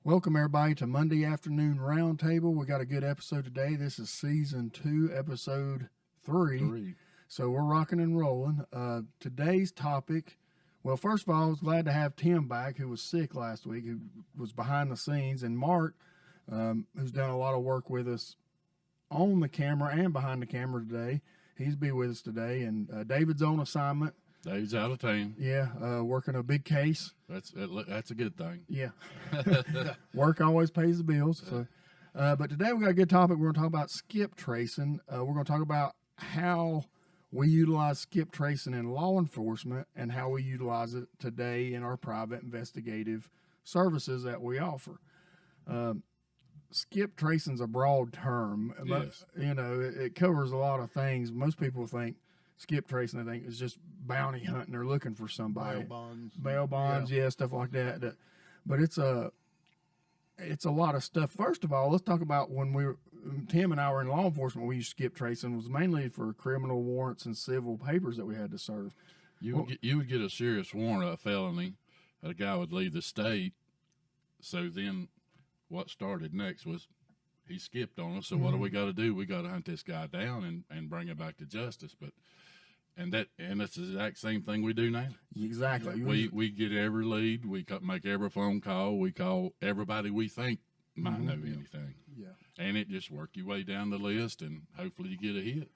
Welcome, everybody, to Monday Afternoon Roundtable. We got a good episode today. This is Season 2, Episode 3. So we're rocking and rolling. Today's topic, well, first of all, I was glad to have Tim back, who was sick last week, who was behind the scenes, and Mark, who's done a lot of work with us on the camera and behind the camera today. He's be with us today, and David's on assignment. Dave's out of town. Yeah, working a big case. That's a good thing. Yeah. Work always pays the bills. So, but today we got a good topic. We're going to talk about skip tracing. We're going to talk about how we utilize skip tracing in law enforcement and how we utilize it today in our private investigative services that we offer. Skip tracing is a broad term. Yes. You know, it covers a lot of things. Most people think skip tracing, I think, is just bounty hunting. They're looking for somebody. Bail bonds, yeah, stuff like that. But it's a lot of stuff. First of all, let's talk about when Tim and I were in law enforcement, we used skip tracing. It was mainly for criminal warrants and civil papers that we had to serve. You would get a serious warrant, a felony, that a guy would leave the state. So then what started next was he skipped on us. So what do we got to do? We got to hunt this guy down and bring him back to justice. And that's the exact same thing we do now. Exactly. We get every lead. We make every phone call. We call everybody we think might know anything. Yeah. And it just work your way down the list, and hopefully you get a hit.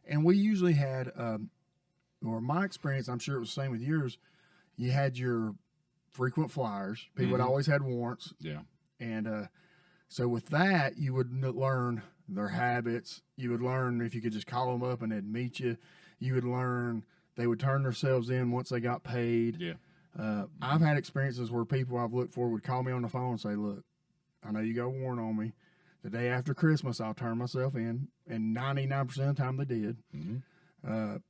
And we usually had, or my experience, I'm sure it was the same with yours, you had your frequent flyers. People had always had warrants. Yeah. And so with that, you would learn their habits. You would learn if you could just call them up and they'd meet you. You would learn they would turn themselves in once they got paid. Yeah. I've had experiences where people I've looked for would call me on the phone and say, look, I know you got a warrant on me. The day after Christmas, I'll turn myself in. And 99% of the time they did.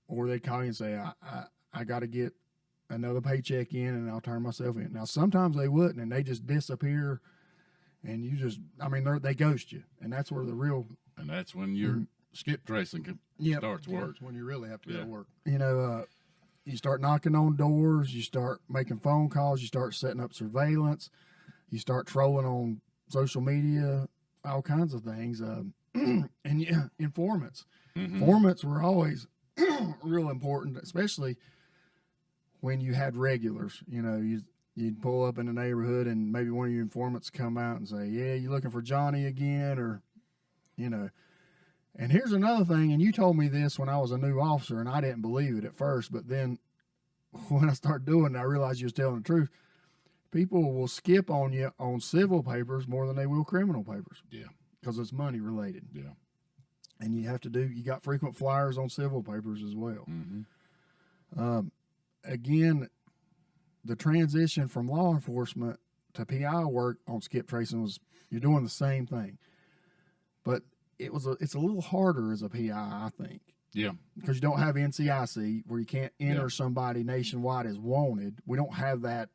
Or they'd call you and say, I got to get another paycheck in and I'll turn myself in. Now, sometimes they wouldn't, and they just disappear. And you just, they ghost you. And that's where the real. And that's when your skip tracing starts work. That's when you really have to go to work. You know, you start knocking on doors, you start making phone calls, you start setting up surveillance, you start trolling on social media, all kinds of things. And yeah, informants. Informants were always real important, especially when you had regulars. You know, you'd pull up in the neighborhood and maybe one of your informants come out and say, yeah, you looking for Johnny again? Or, you know. And here's another thing, and you told me this when I was a new officer, and I didn't believe it at first, but then when I started doing it, I realized you was telling the truth. People will skip on you on civil papers more than they will criminal papers. Yeah. Because it's money related. Yeah. And you got frequent flyers on civil papers as well. Again, the transition from law enforcement to PI work on skip tracing you're doing the same thing. But it's a little harder as a PI, I think. Yeah. Because you don't have NCIC where you can't enter somebody nationwide as wanted. We don't have that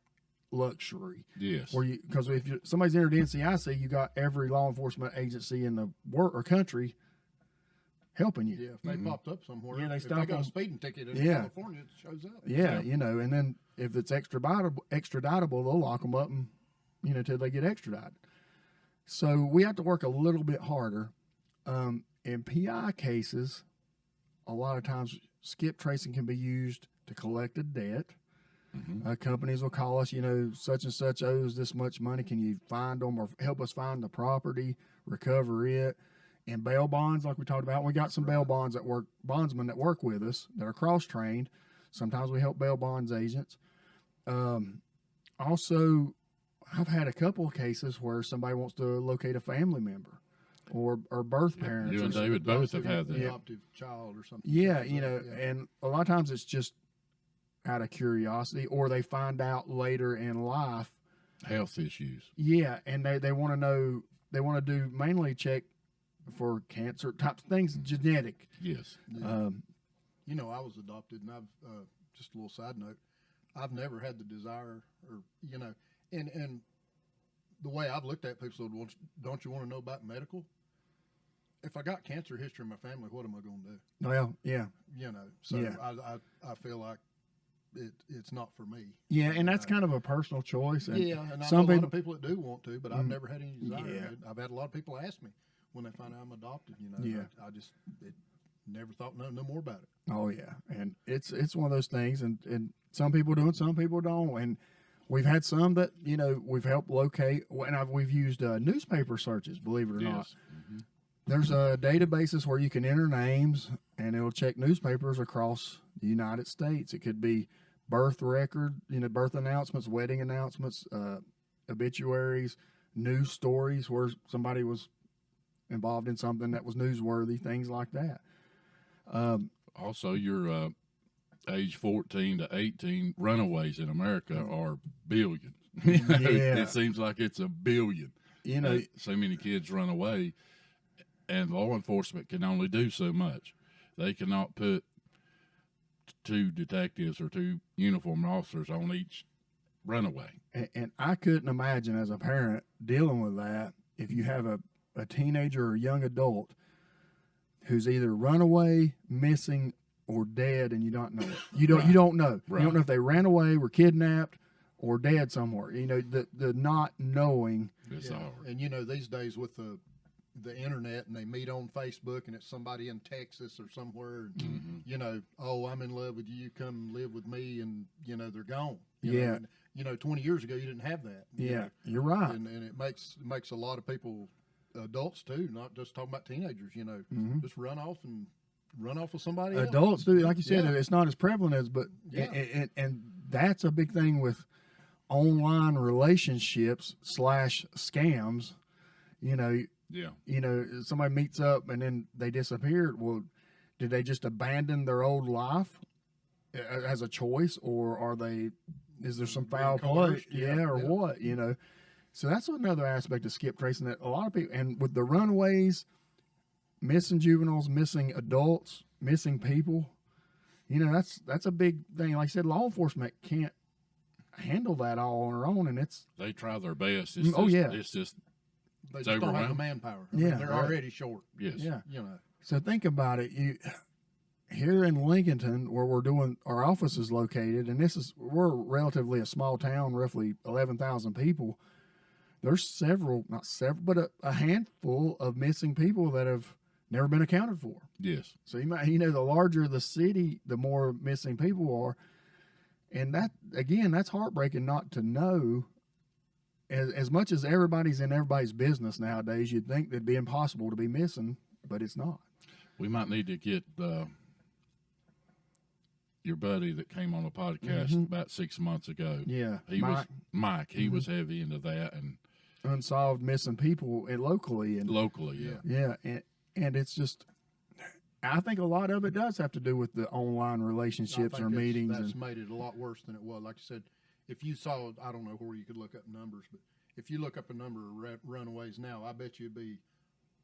luxury. Yes. Because if somebody's entered NCIC, you got every law enforcement agency in the world or country helping you. Yeah, if they popped up somewhere, Yeah, they if stop they got them. a speeding ticket in Yeah. California, it shows up. Yeah, you know, and then if it's extraditable, they'll lock them up and, till they get extradited. So we have to work a little bit harder. In PI cases, a lot of times skip tracing can be used to collect a debt. Companies will call us, such and such owes this much money. Can you find them or help us find the property, recover it? And bail bonds, like we talked about, we got some bail bonds bondsmen that work with us that are cross-trained. Sometimes we help bail bonds agents. Also, I've had a couple of cases where somebody wants to locate a family member or birth parents. You and David both have had that. Adoptive child or something. Yeah, and a lot of times it's just out of curiosity, or they find out later in life. Health issues. Yeah, and they want to know, they want to do mainly check for cancer type things, genetic. Yes. Yeah. I was adopted, and I've just a little side note. I've never had the desire, or and the way I've looked at people, well, don't you want to know about medical? If I got cancer history in my family, what am I going to do? Well, yeah. So Yeah. I feel like it's not for me. Yeah, and that's kind of a personal choice. And Yeah, and I know some a lot people, of people that do want to, but I've never had any desire. Yeah. I've had a lot of people ask me when they find out I'm adopted. Yeah. I just never thought no more about it. oh yeah, and it's one of those things, and some people do it, some people don't, and we've had some that we've helped locate, and we've used newspaper searches, believe it or not. Yes. There's a databases where you can enter names, and it'll check newspapers across the United States. It could be birth record, birth announcements, wedding announcements, obituaries, news stories where somebody was involved in something that was newsworthy, things like that. Also, your age 14 to 18 runaways in America are billions. Yeah. It seems like it's a billion. So many kids run away, and law enforcement can only do so much. They cannot put 2 detectives or 2 uniformed officers on each runaway. And I couldn't imagine as a parent dealing with that if you have a teenager or a young adult who's either run away, missing, or dead, and you don't know it. You don't know. Right. You don't know if they ran away, were kidnapped, or dead somewhere. The not knowing. It's hard. And these days with the internet, and they meet on Facebook, and it's somebody in Texas or somewhere, and, oh, I'm in love with you, come live with me, and they're gone. Yeah. And, 20 years ago you didn't have that. Yeah, you're right. And it makes a lot of people, adults too, not just talking about teenagers. Just run off with somebody else. Adults do, like you said, Yeah. it's not as prevalent as, but Yeah. and that's a big thing with online relationships / scams. Yeah. Somebody meets up and then they disappeared. Well, did they just abandon their old life as a choice, or is there some foul play? coerced, Or yeah. what? So that's another aspect of skip tracing that a lot of people, and with the runaways, missing juveniles, missing adults, missing people, that's a big thing. Like I said, law enforcement can't handle that all on their own, and They try their best. Yeah. It's just, They It's just don't have the overwhelming. manpower. Yeah. They're Right. already short. yes. yeah. You know. So think about it. Here in Lincolnton, where we're doing our office is located, and we're relatively a small town, roughly 11,000 people. There's but a handful of missing people that have never been accounted for. Yes. So the larger the city, the more missing people are, and that again, that's heartbreaking not to know. As much as everybody's in everybody's business nowadays, you'd think it'd be impossible to be missing, but it's not. We might need to get your buddy that came on the podcast about 6 months ago. Yeah, Mike. He was heavy into that, and unsolved missing people locally and locally, yeah. yeah, and it's just, I think a lot of it does have to do with the online relationships I or think meetings. That's made it a lot worse than it was. Like I said, if you saw, I don't know where you could look up numbers, but if you look up a number of runaways now, I bet you it'd be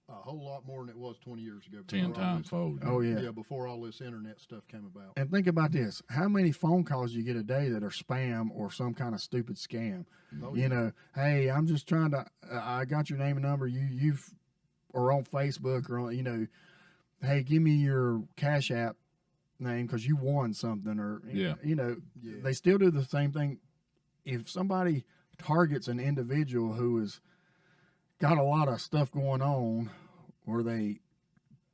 a whole lot more than it was 20 years ago. 10 times fold. Oh yeah. Yeah, before all this internet stuff came about. And think about this: how many phone calls you get a day that are spam or some kind of stupid scam? Oh, Hey, I'm just trying to. I got your name and number. You've or on Facebook or on, hey, give me your Cash App name because you won something, or Yeah. They still do the same thing. If somebody targets an individual who has got a lot of stuff going on, or they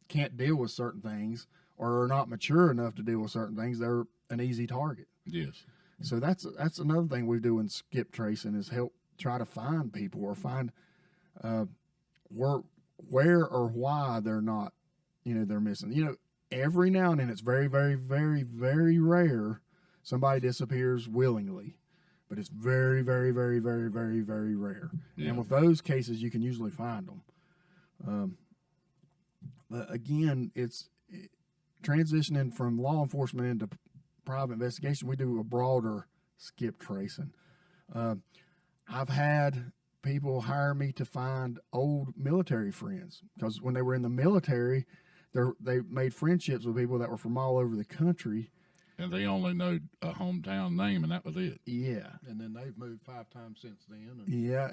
can't deal with certain things, or are not mature enough to deal with certain things, they're an easy target. Yes. So that's another thing we do in skip tracing is help try to find people or find where or why they're not, they're missing. Every now and then it's very, very, very, very rare somebody disappears willingly, but it's very, very, very, very, very, very rare. Yeah. And with those cases, you can usually find them. But again, it's transitioning from law enforcement into private investigation. We do a broader skip tracing. I've had people hire me to find old military friends because when they were in the military, they made friendships with people that were from all over the country. And they only know a hometown name, and that was it. Yeah. And then they've moved 5 times since then. Yeah.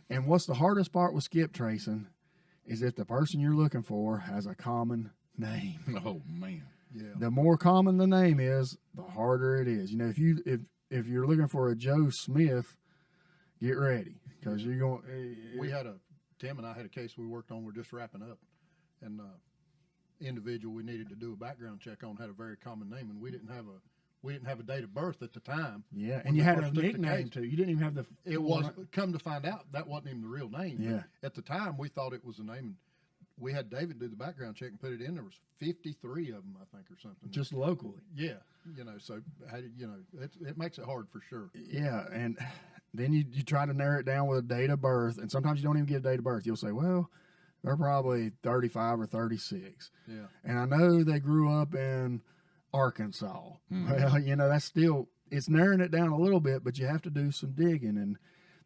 And what's the hardest part with skip tracing is if the person you're looking for has a common name. Oh, man. Yeah. The more common the name is, the harder it is. You know, if you're looking for a Joe Smith, get ready because you're going. Tim and I had a case we worked on. We're just wrapping up, and individual we needed to do a background check on had a very common name, and we didn't have a date of birth at the time. Yeah, when and you we had a first took the nickname case. too. You didn't even have the. It was come to find out that wasn't even the real name. Yeah. At the time, we thought it was the name. And we had David do the background check and put it in. There was 53 of them, I think, or something. just locally. Yeah, so it makes it hard for sure. Yeah, and then you try to narrow it down with a date of birth, and sometimes you don't even get a date of birth. You'll say, well, they're probably 35 or 36. Yeah. And I know they grew up in Arkansas. Well, that's still, it's narrowing it down a little bit, but you have to do some digging, and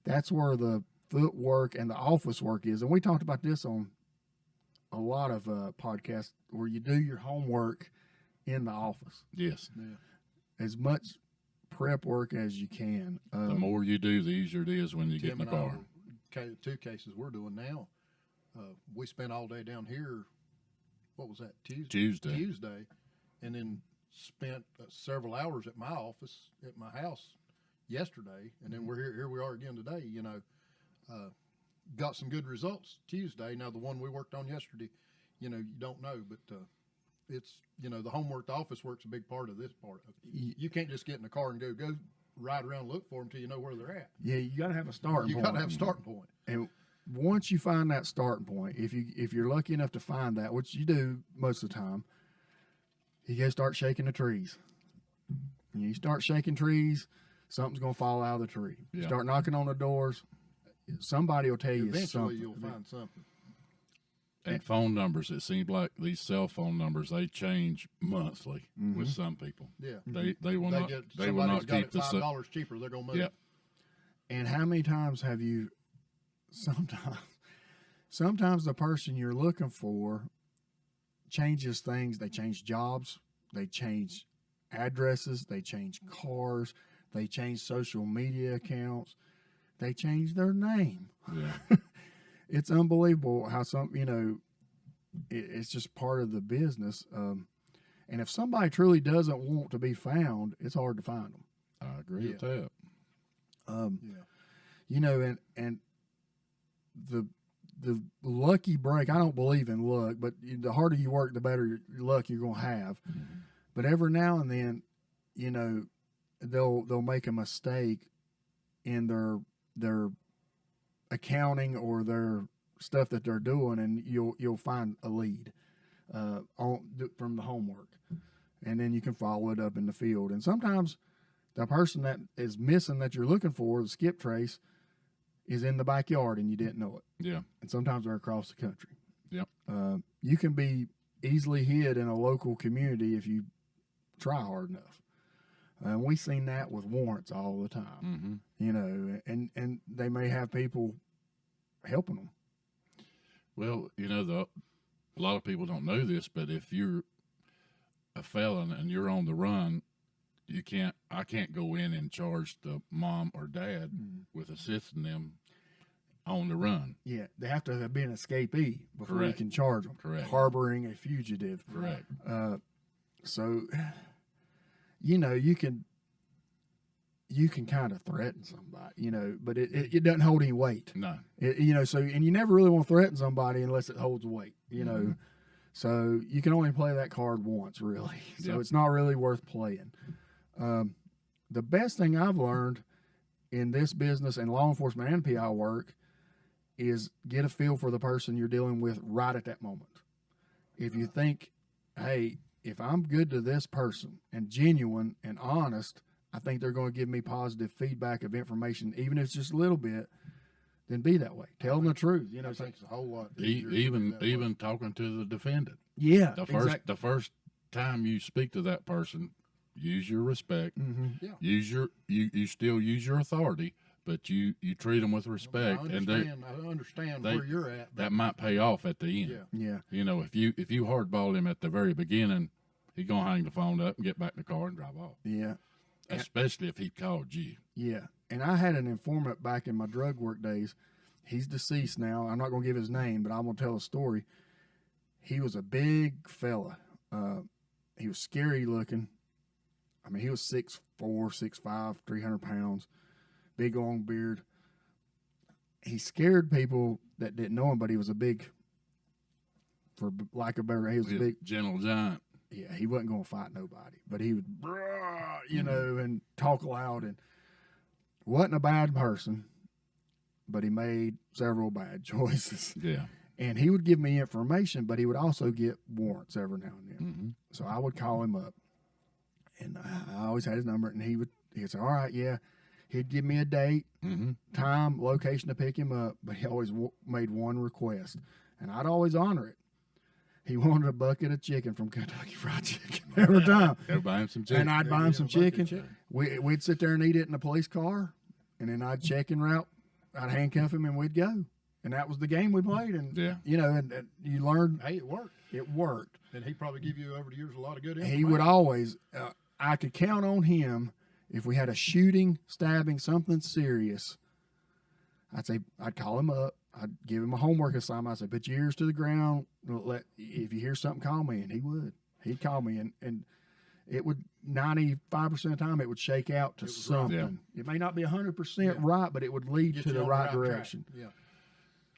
that's where the footwork and the office work is. And we talked about this on a lot of podcasts where you do your homework in the office. Yes. Yeah. As much prep work as you can. The more you do, the easier it is when you get in the Tim and car. Two cases we're doing now. We spent all day down here. What was that? Tuesday, and then spent several hours at my office at my house yesterday, and then we're here we are again today. Got some good results Tuesday. Now the one we worked on yesterday, you don't know, but it's the homework, the office work's a big part of this part. You can't just get in the car and go ride around and look for them till you know where they're at. Yeah, you got to have a starting point. You got to have a starting point. And once you find that starting point, if you're lucky enough to find that, which you do most of the time, you go start shaking the trees. And you start shaking trees, something's going to fall out of the tree. Yeah. Start knocking on the doors, somebody will tell you Eventually something. you'll find something. And phone numbers, it seems like these cell phone numbers, they change monthly with some people. Yeah. They will not Somebody's got keep it the $5 cheaper. They're gonna move. Yeah. And how many times have you, sometimes the person you're looking for changes things. They change jobs, they change addresses, they change cars, they change social media accounts, they change their name. Yeah. It's unbelievable how it's just part of the business. And if somebody truly doesn't want to be found, it's hard to find them. I agree with that. Yeah. And the lucky break, I don't believe in luck, but the harder you work, the better luck you're going to have. Mm-hmm. But every now and then, they'll make a mistake in their accounting or their stuff that they're doing, and you'll find a lead from the homework, and then you can follow it up in the field. And sometimes the person that is missing that you're looking for, the skip trace, is in the backyard and you didn't know it. Yeah. And sometimes they're across the country. Yep. You can be easily hid in a local community if you try hard enough. And we've seen that with warrants all the time, Mm-hmm. and they may have people helping them. Well, a lot of people don't know this, but if you're a felon and you're on the run, I can't go in and charge the mom or dad with assisting them on the run. Yeah, they have to have been an escapee before Correct. you can charge them. Correct. Harboring a fugitive. Correct. So, you can kind of threaten somebody, but it doesn't hold any weight. No. And you never really want to threaten somebody unless it holds weight, Mm-hmm. So you can only play that card once, really. So Yep. it's not really worth playing. The best thing I've learned in this business and law enforcement and PI work is get a feel for the person you're dealing with right at that moment. If you think, hey, if I'm good to this person and genuine and honest, I think they're going to give me positive feedback of information, even if it's just a little bit, then be that way. Tell them the truth. I think it's a whole lot easier to do it that way. Even talking to the defendant. Yeah. The first time you speak to that person, use your respect. Mm-hmm. Yeah. You still use your authority, but you treat them with respect, I understand where you're at. that might pay off at the end. Yeah. Yeah. If you hardball him at the very beginning, he's gonna hang the phone up and get back in the car and drive off. Yeah. Especially if he called you. Yeah. And I had an informant back in my drug work days. He's deceased now. I'm not going to give his name, but I'm going to tell a story. He was a big fella. He was scary looking. I mean, he was 6'4", 6'5", 300 pounds, big long beard. He scared people that didn't know him, but he was a big, for lack of better, he was a big gentle giant. Yeah, he wasn't going to fight nobody, but he would, you know, and talk loud, and wasn't a bad person, but he made several bad choices. Yeah. And he would give me information, but he would also get warrants every now and then. Mm-hmm. So I would call him up, and I always had his number, and he'd say, all right, yeah. He'd give me a date, time, location to pick him up, but he always made one request, and I'd always honor it. He wanted a bucket of chicken from Kentucky Fried Chicken every time. Go buy him some chicken. And I'd buy him some chicken. We'd sit there and eat it in the police car, and then I'd check en route. I'd handcuff him, and we'd go. And that was the game we played. And, you know, and you learned. Hey, it worked. It worked. And he probably give you over the years a lot of good information. He would always, I could count on him if we had a shooting, stabbing, something serious. I'd call him up. I'd give him a homework assignment. I'd say, put your ears to the ground. If you hear something, call me. And he would. He'd call me. And it would, 95% of the time, it would shake out to something. Yeah. It may not be 100% right, but it would lead to the right direction. Yeah.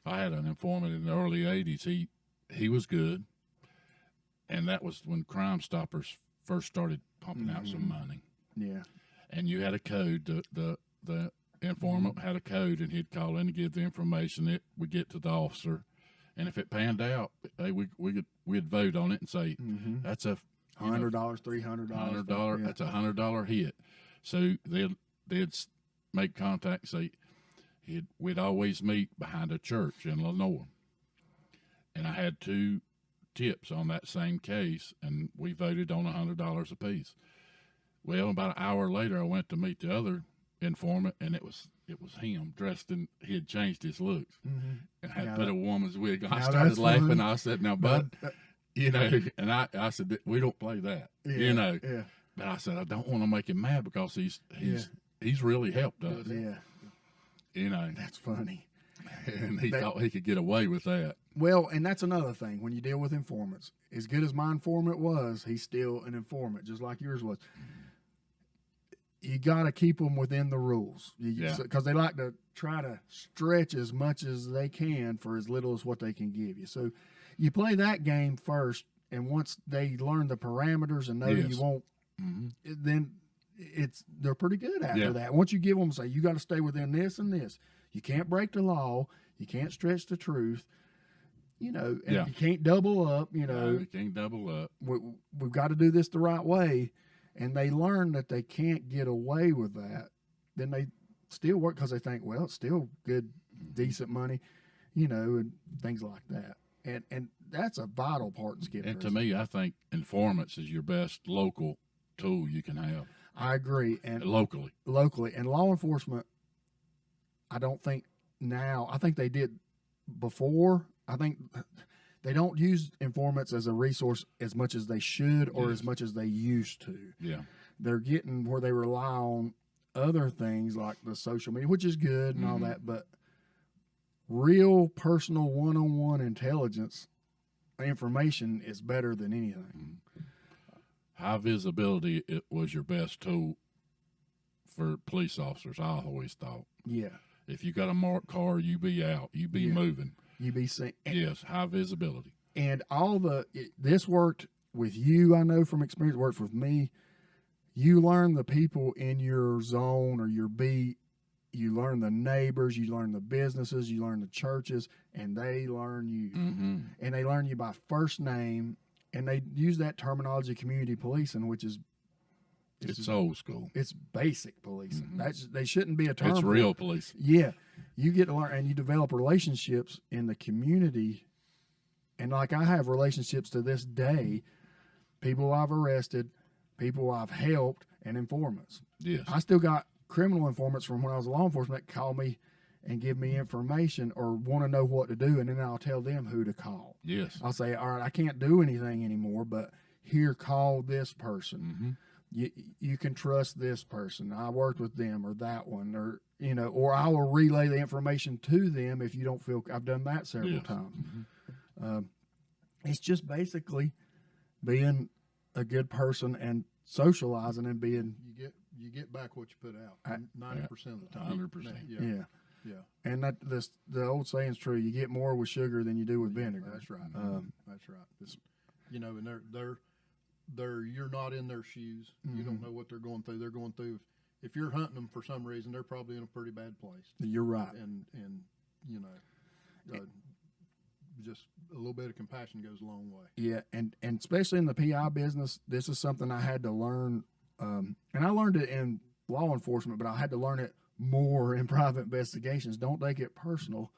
I had an informant in the early 80s. He was good. And that was when Crime Stoppers first started pumping out some money. Yeah. And you had a code. The informant had a code, and he'd call in to give the information. It would get to the officer, and if it panned out, we'd vote on it and say that's a $100, $300, $100. That's $100 hit. So they'd make contact. Say we'd always meet behind a church in Lenore, and I had 2 tips on that same case, and we voted on $100 apiece. Well, about an hour later, I went to meet the other informant, and it was him dressed in. He had changed his looks and had put a woman's wig on. I started laughing. Funny. I said, "Now, bud, you know," and I said, "We don't play that, you know." Yeah. But I said, I don't want to make him mad because he's really helped us. Yeah. You know, that's funny. And he thought he could get away with that. Well, and that's another thing when you deal with informants. As good as my informant was, he's still an informant, just like yours was. You got to keep them within the rules because they like to try to stretch as much as they can for as little as what they can give you. So you play that game first, and once they learn the parameters and know you won't, then they're pretty good after that. Once you give them, say, you got to stay within this and this. You can't break the law. You can't stretch the truth. You know, and you can't double up. You know, no, you can't double up. We've got to do this the right way. And they learn that they can't get away with that, then they still work because they think, well, it's still good, decent money, you know, and things like that. And that's a vital part in skip. And to me, I think informants is your best local tool you can have. I agree. And locally. And law enforcement, I don't think now, I think they did before. I think they don't use informants as a resource as much as they should or as much as they used to. Yeah. They're getting where they rely on other things like the social media, which is good and all that, but real personal one-on-one intelligence information is better than anything. High visibility was your best tool for police officers, I always thought. Yeah. If you got a marked car, you be out, you be moving. You be seen. Yes, high visibility. And this worked with you, I know from experience, worked with me. You learn the people in your zone or your beat. You learn the neighbors, you learn the businesses, you learn the churches, and they learn you. And they learn you by first name, and they use that terminology, community policing, which is it's old school. It's basic policing. They shouldn't be a term. It's real policing. Yeah. You get to learn, and you develop relationships in the community. And like I have relationships to this day, people I've arrested, people I've helped, and informants. Yes. I still got criminal informants from when I was law enforcement that call me and give me information or want to know what to do, and then I'll tell them who to call. Yes. I'll say, all right, I can't do anything anymore, but here, call this person. You can trust this person. I worked with them or that one, or, you know, or I will relay the information to them if you don't feel. I've done that several times. It's just basically being a good person and socializing and being, you get back what you put out 90% of the time. 100%. yeah. Yeah. And the old saying's true. You get more with sugar than you do with vinegar. That's right. That's right. And you're not in their shoes. You don't know what they're going through. They're going through. If you're hunting them for some reason, they're probably in a pretty bad place. You're right. And just a little bit of compassion goes a long way. Yeah, and especially in the PI business, this is something I had to learn. And I learned it in law enforcement, but I had to learn it more in private investigations. Don't take it personal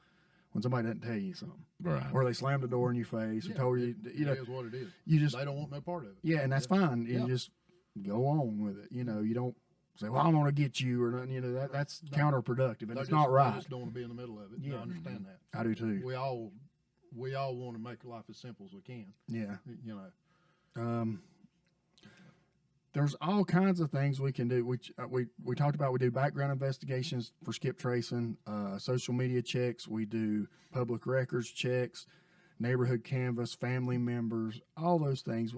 when somebody doesn't tell you something, Right. or they slammed the door in your face or told you, It is what it is. you just They don't want no part of it. yeah, and that's fine. You Yeah. just go on with it. You don't say, "Well, I'm going to get you," or nothing. That's counterproductive, and it's not They right. just don't want to be in the middle of it. Yeah. I understand that. I do too. We all want to make life as simple as we can. Yeah. You know. There's all kinds of things we can do. We talked about. We do background investigations for skip tracing, social media checks. We do public records checks, neighborhood canvas, family members, all those things.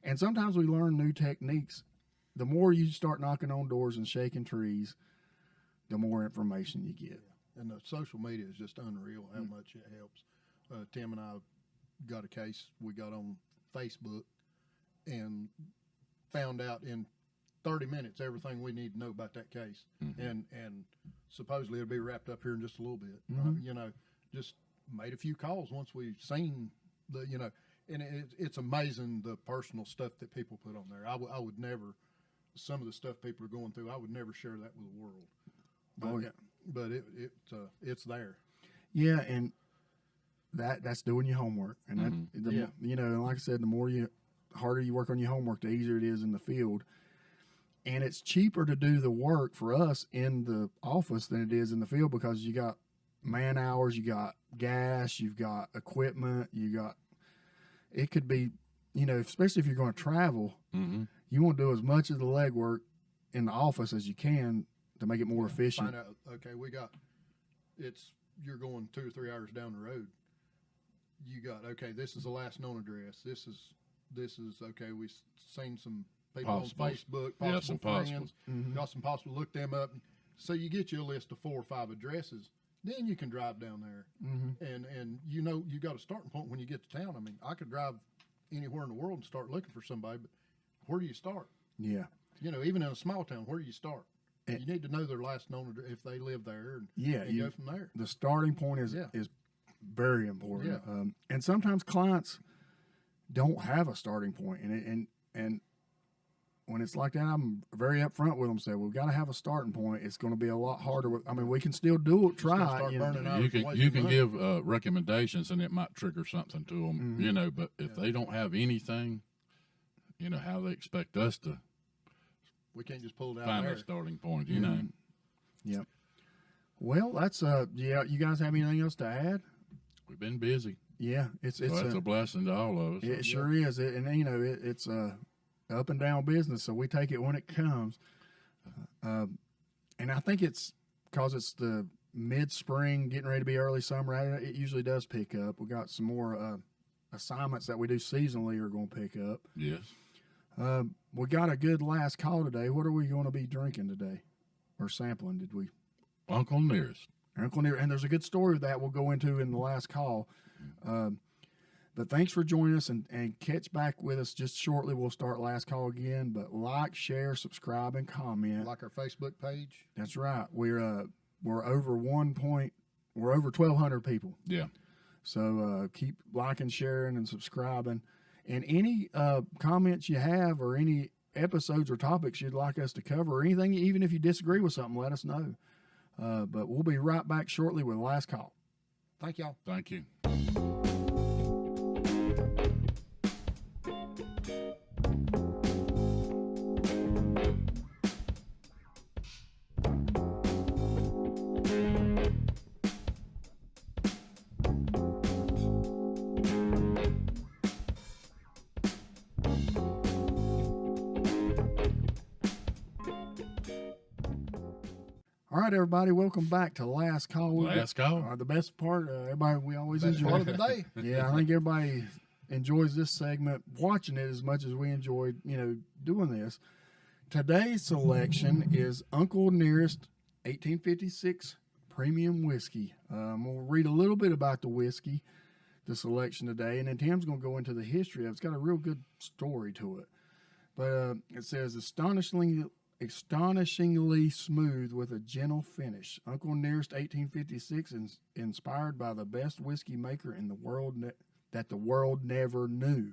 And sometimes we learn new techniques. The more you start knocking on doors and shaking trees, the more information you get. And the social media is just unreal how much it helps. Tim and I got a case we got on Facebook and found out in 30 minutes everything we need to know about that case. And supposedly it'll be wrapped up here in just a little bit. Just made a few calls once we've seen and it's amazing the personal stuff that people put on there. I would never, some of the stuff people are going through, I would never share that with the world. But it's there. Yeah, and that's doing your homework. And and like I said, the harder you work on your homework, the easier it is in the field. And it's cheaper to do the work for us in the office than it is in the field, because you got man hours, you got gas, you've got equipment, it could be, especially if you're going to travel, you want to do as much of the legwork in the office as you can to make it more efficient. Find out, okay, you're going 2 or 3 hours down the road. You got, okay, this is the last known address. This is okay, we've seen some people on Facebook, possible friends, got some possible, look them up. So you get you a list of 4 or 5 addresses, then you can drive down there. And you got a starting point when you get to town. I mean, I could drive anywhere in the world and start looking for somebody, but where do you start? Yeah. Even in a small town, where do you start? You need to know their last known address if they live there, and go from there. The starting point is very important. Yeah. And sometimes clients don't have a starting point, and when it's like that, I'm very upfront with them. Say we've got to have a starting point. It's going to be a lot harder. We can still do it. Try it. You can give recommendations, and it might trigger something to them. But if they don't have anything, how they expect us to. We can't just pull it out find there. a starting point. Yep. Well, that's You guys have anything else to add? We've been busy. Yeah, it's a blessing to all of us. It sure is. It's a up and down business, so we take it when it comes. And I think it's because it's the mid-spring, getting ready to be early summer. It usually does pick up. We got some more assignments that we do seasonally are going to pick up. Yes. We got a good last call today. What are we going to be drinking today, or sampling? Did we? Uncle Nearest. Uncle Nearest, and there's a good story of that we'll go into in the last call. But thanks for joining us, and catch back with us just shortly. We'll start last call again. But like, share, subscribe, and comment. Like our Facebook page. That's right. We're over 1,200 people. Yeah. So keep liking, sharing, and subscribing. And any comments you have, or any episodes or topics you'd like us to cover, or anything, even if you disagree with something, let us know. But we'll be right back shortly with the last call. Thank y'all. Thank you. All right, everybody, welcome back to Last Call. Last call. The best part, everybody, we always Best enjoy part of the day. Yeah, I think everybody enjoys this segment, watching it as much as we enjoyed, doing this. Today's selection is Uncle Nearest 1856 Premium Whiskey. We'll read a little bit about the whiskey, the selection today, and then Tim's going to go into the history of it. It's got a real good story to it. But it says, astonishingly smooth with a gentle finish. Uncle Nearest 1856 is inspired by the best whiskey maker in the world that the world never knew.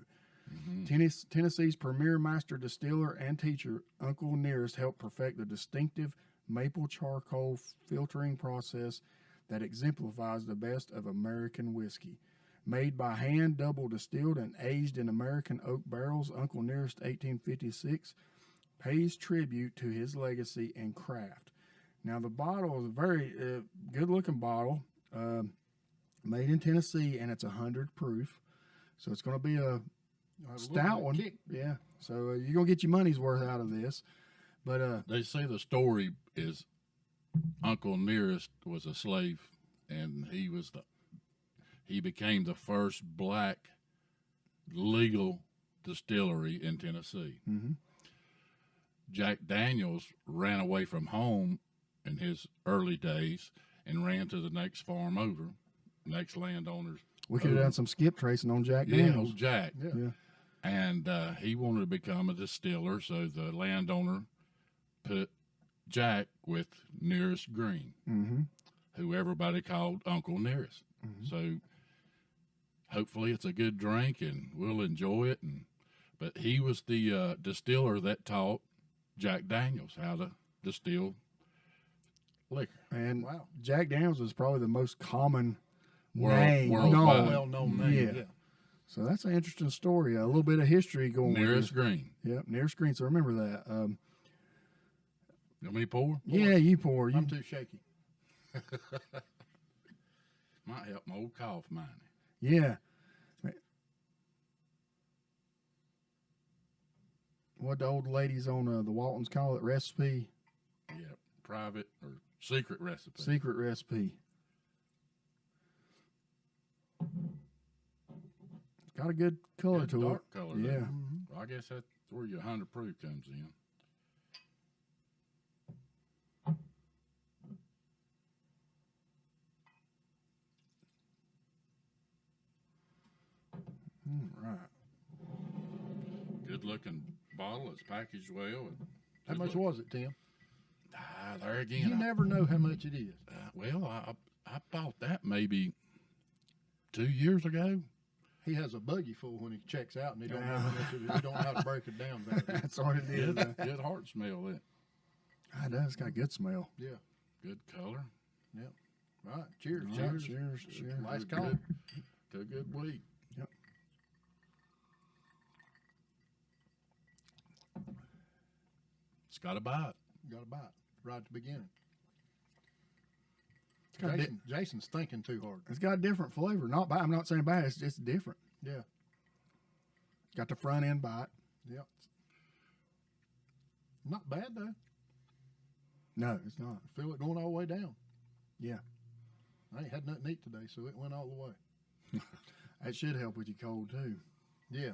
Tennessee's premier master distiller and teacher, Uncle Nearest, helped perfect the distinctive maple charcoal filtering process that exemplifies the best of American whiskey. Made by hand, double distilled, and aged in American oak barrels, Uncle Nearest 1856 pays tribute to his legacy and craft. Now, the bottle is a very good-looking bottle, made in Tennessee, and it's 100 proof. So it's going to be a stout one. Kick. Yeah. So you're going to get your money's worth out of this. But They say the story is Uncle Nearest was a slave, and he became the first black legal distillery in Tennessee. Mm-hmm. Jack Daniels ran away from home in his early days and ran to the next farm over, next landowners. We could have done some skip tracing on Jack Yeah, Daniels. old Jack. Yeah. And he wanted to become a distiller, so the landowner put Jack with Nearest Green, Mm-hmm. who everybody called Uncle Nearest. Mm-hmm. So hopefully it's a good drink and we'll enjoy it. But he was the distiller that taught Jack Daniels how to distill liquor. And Wow. Jack Daniels is probably the most common Worldwide. Well-known name. Yeah. So that's an interesting story. A little bit of history going Nearest with Green. it. Yep, Nearest Green. So remember that. You want me to pour? Yeah, you pour. You, I'm too shaky. Might help my old cough mine. yeah. What the old ladies on the Waltons call it, recipe, Yeah, private or secret recipe. secret recipe. It's got a good color Good to dark it. color. Yeah. there. Well, I guess that's where your 100 proof comes in. Right. Good looking bottle. It's packaged well. And How good much look- was it, Tim? there again. You never know how much it is. I bought that maybe 2 years ago. He has a buggy full when he checks out, and he don't know how much of it. He don't know how to break it down. Back there. That's what it is. Good heart smell. That It does. It's got a good smell. Yeah. good color. Yep. All right. Cheers. All right, Cheers. cheers. Cheers. Nice Good- call. Good week. Yep. It's got a bite. Got a bite right at the beginning. It's got, Jason's thinking too hard. it's got a different flavor. Not bad. I'm not saying bad. It's just different. Yeah. Got the front end bite. Yep. Not bad though. No, it's not. I feel it going all the way down. Yeah. I ain't had nothing to eat today, so it went all the way. That should help with your cold too. Yeah.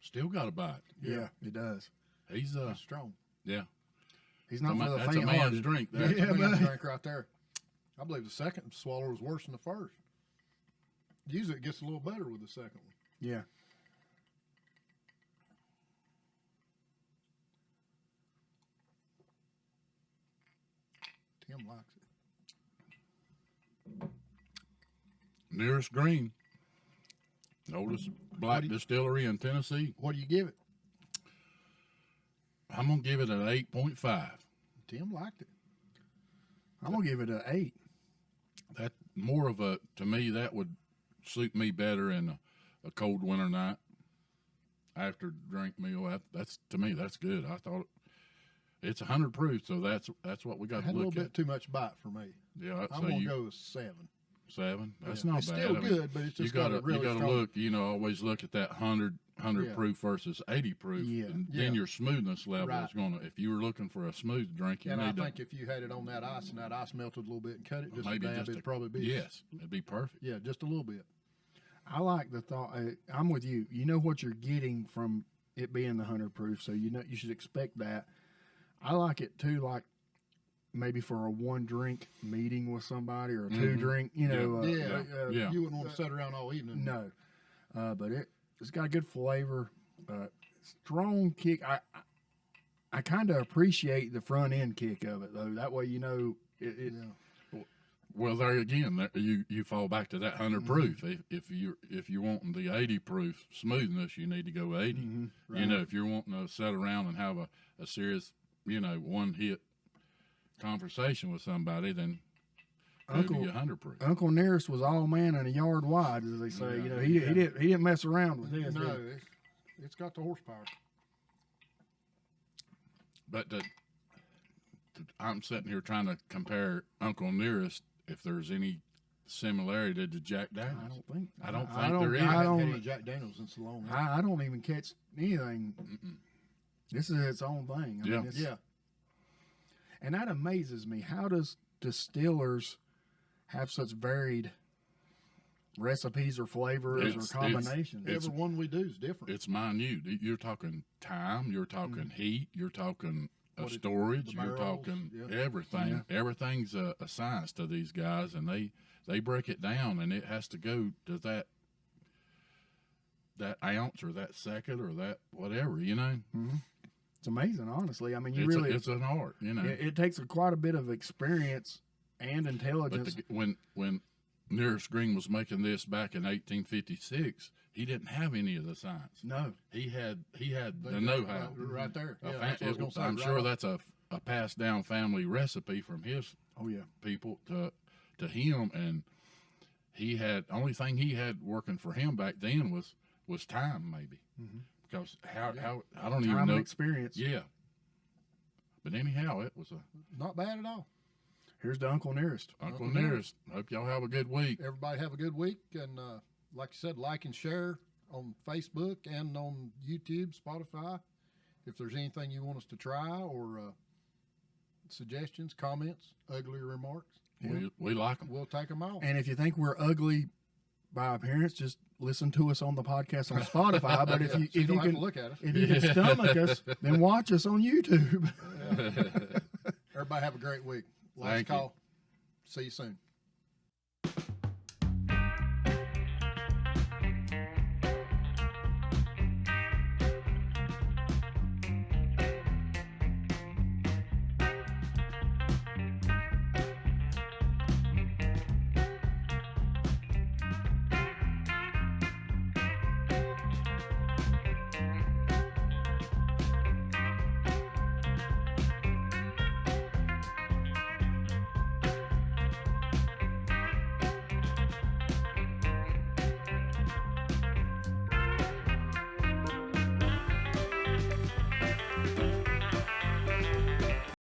Still got a bite. Yeah, it does. He's It's strong. yeah. He's not for the That's a faint man's hearted. drink. That's There. Yeah, a man's but- drink right there. I believe the second swallow was worse than the first. Usually it gets a little better with the second one. Yeah. Tim likes it. Nearest Green. Oldest black distillery in Tennessee. What do you give it? I'm gonna give it an 8.5. Tim liked it. I'm gonna give it an 8. That more of a to me that would suit me better in a cold winter night after drink meal. That's to me that's good. I thought it's 100 proof, so that's what we I got to had a little look bit at. too much bite for me. Yeah, I'm so gonna you go with 7. 7. That's Yeah. not It's bad. still I mean, good, but it's you just got gotta a really you gotta strong. look. You know, always look at that 100 100 Yeah. proof versus 80 proof, Yeah. and Yeah. then your smoothness level Right. is going to. If you were looking for a smooth drink, you And I need think to if you had it on that ice and that ice melted a little bit and cut it just maybe a dab, just it'd probably be yes, it'd be perfect. Yeah, just a little bit. I like the thought. I'm with you. You know what you're getting from it being the 100 proof, so you know you should expect that. I like it too, like maybe for a 1 drink meeting with somebody or a 2 drink. You know, Yeah. You wouldn't want to sit around all evening. no, but it's got a good flavor, strong kick. I kind of appreciate the front end kick of it though. That way, you know, Yeah. Well, there again, you fall back to that 100 proof. If you're wanting the 80 proof smoothness, you need to go 80. You know, if you're wanting to sit around and have a serious, you know, one hit conversation with somebody, then go to your 100 proof. Uncle Nearest was all man and a yard wide, as they say. You know, he didn't mess around with this. No, did it's got the horsepower. But I'm sitting here trying to compare Uncle Nearest if there's any similarity to Jack he? Daniels. I don't think there is. I I haven't had don't. any Jack Daniels in so long. I don't even catch anything. This is its own thing. I Yeah. mean, it's, Yeah. and that amazes me. How does distillers have such varied recipes or flavors It's- or combinations? it's- Every one we do is different. It's minute. You're talking time. You're talking heat. You're talking storage. the You're barrels, talking yeah. everything. Yeah. Everything's a science to these guys, and they break it down, and it has to go to that ounce or that second or that whatever. You know, It's amazing, honestly. I mean, you it's really it's an art. You know, it takes quite a bit of experience and but intelligence. when Nearest Green was making this back in 1856, he didn't have any of the science. No, He had the know-how. right there. A Yeah, fa- that's what I was gonna say, I'm right sure off. that's a passed down family recipe from his oh yeah, people to him, and he had only thing he had working for him back then was time, maybe, because how I don't even time know. and experience. Yeah, but anyhow, it was Not bad at all. Here's to Uncle Nearest. Uncle Nearest. Hope y'all have a good week. Everybody have a good week, and like you said, like and share on Facebook and on YouTube, Spotify. If there's anything you want us to try or suggestions, comments, ugly remarks, We like them. we'll take them all. And if you think we're ugly by appearance, just listen to us on the podcast on Spotify. But if you So you if don't you have can to look at us. if you can stomach us, then watch us on YouTube. Everybody have a great week. Last Thank you. call. See you soon.